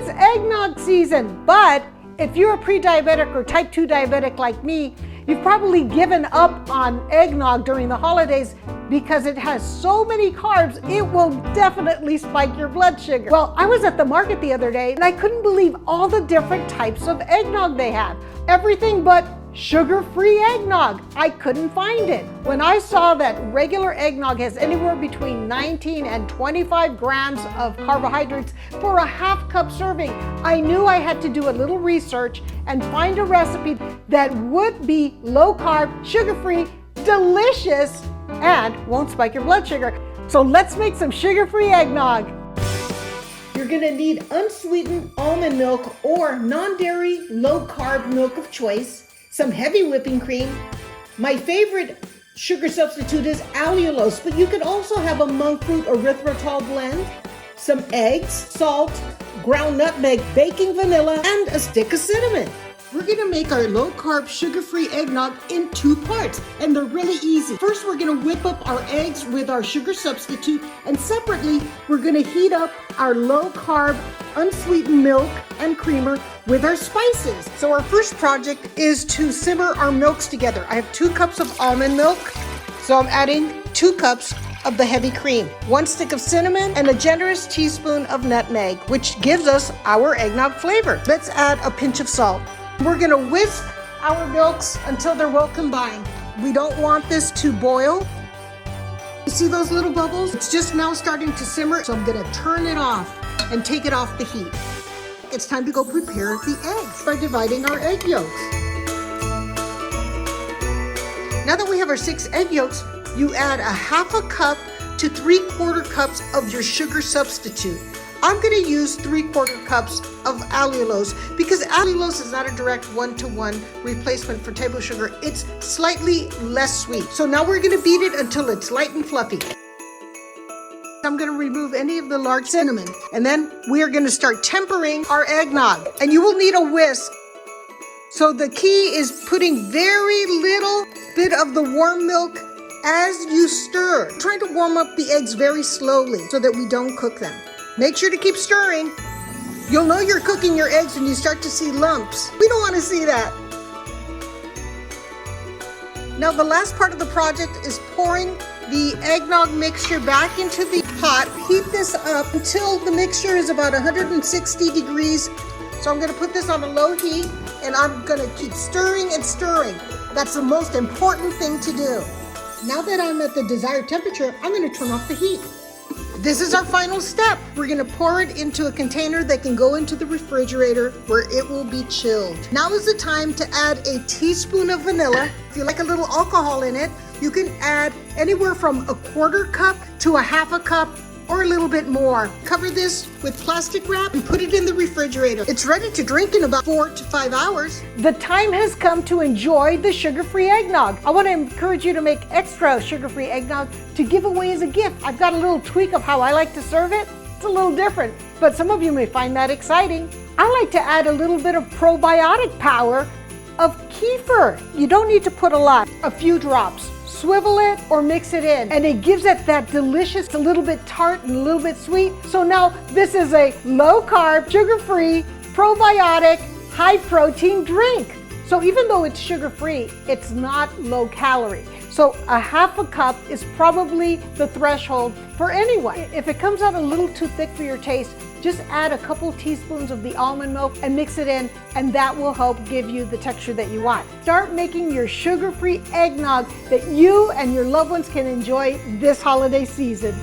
It's eggnog season, but if you're a pre-diabetic or type 2 diabetic like me, you've probably given up on eggnog during the holidays because it has so many carbs, it will definitely spike your blood sugar. Well, I was at the market the other day and I couldn't believe all the different types of eggnog they have. Everything but sugar-free eggnog. I couldn't find it. When I saw that regular eggnog has anywhere between 19 and 25 grams of carbohydrates for a half cup serving, I knew I had to do a little research and find a recipe that would be low carb, sugar-free, delicious, and won't spike your blood sugar. So let's make some sugar-free eggnog. You're gonna need unsweetened almond milk or non-dairy, low-carb milk of choice, some heavy whipping cream. My favorite sugar substitute is allulose, but you could also have a monk fruit erythritol blend, some eggs, salt, ground nutmeg, baking vanilla, and a stick of cinnamon. We're gonna make our low-carb, sugar-free eggnog in 2 parts, and they're really easy. First, we're gonna whip up our eggs with our sugar substitute, and separately, we're gonna heat up our low-carb, unsweetened milk and creamer with our spices. So our first project is to simmer our milks together. I have 2 cups of almond milk, so I'm adding 2 cups of the heavy cream, 1 stick of cinnamon, and a generous teaspoon of nutmeg, which gives us our eggnog flavor. Let's add a pinch of salt. We're gonna whisk our milks until they're well combined. We don't want this to boil. You see those little bubbles? It's just now starting to simmer, so I'm gonna turn it off and take it off the heat. It's time to go prepare the eggs by dividing our egg yolks. Now that we have our 6 egg yolks, you add a half a cup to 3/4 cups of your sugar substitute. I'm going to use 3/4 cups of allulose because allulose is not a direct one-to-one replacement for table sugar. It's slightly less sweet. So now we're going to beat it until it's light and fluffy. I'm going to remove any of the large cinnamon, and then we are going to start tempering our eggnog. And you will need a whisk. So the key is putting very little bit of the warm milk as you stir. Trying to warm up the eggs very slowly so that we don't cook them. Make sure to keep stirring. You'll know you're cooking your eggs when you start to see lumps. We don't want to see that. Now the last part of the project is pouring the eggnog mixture back into the pot. Heat this up until the mixture is about 160 degrees. So I'm going to put this on a low heat and I'm going to keep stirring and stirring. That's the most important thing to do. Now that I'm at the desired temperature, I'm going to turn off the heat. This is our final step. We're gonna pour it into a container that can go into the refrigerator where it will be chilled. Now is the time to add a teaspoon of vanilla. If you like a little alcohol in it, you can add anywhere from 1/4 cup to a half a cup or a little bit more. Cover this with plastic wrap and put it in the refrigerator. It's ready to drink in about 4 to 5 hours. The time has come to enjoy the sugar-free eggnog. I want to encourage you to make extra sugar-free eggnog to give away as a gift. I've got a little tweak of how I like to serve it. It's a little different, but some of you may find that exciting. I like to add a little bit of probiotic power of kefir. You don't need to put a lot, a few drops. Swivel it or mix it in, and it gives it that delicious, a little bit tart and a little bit sweet. So now this is a low-carb, sugar-free, probiotic, high-protein drink. So even though it's sugar-free, it's not low-calorie. So a half a cup is probably the threshold for anyone. If it comes out a little too thick for your taste, just add a couple teaspoons of the almond milk and mix it in, and that will help give you the texture that you want. Start making your sugar-free eggnog that you and your loved ones can enjoy this holiday season.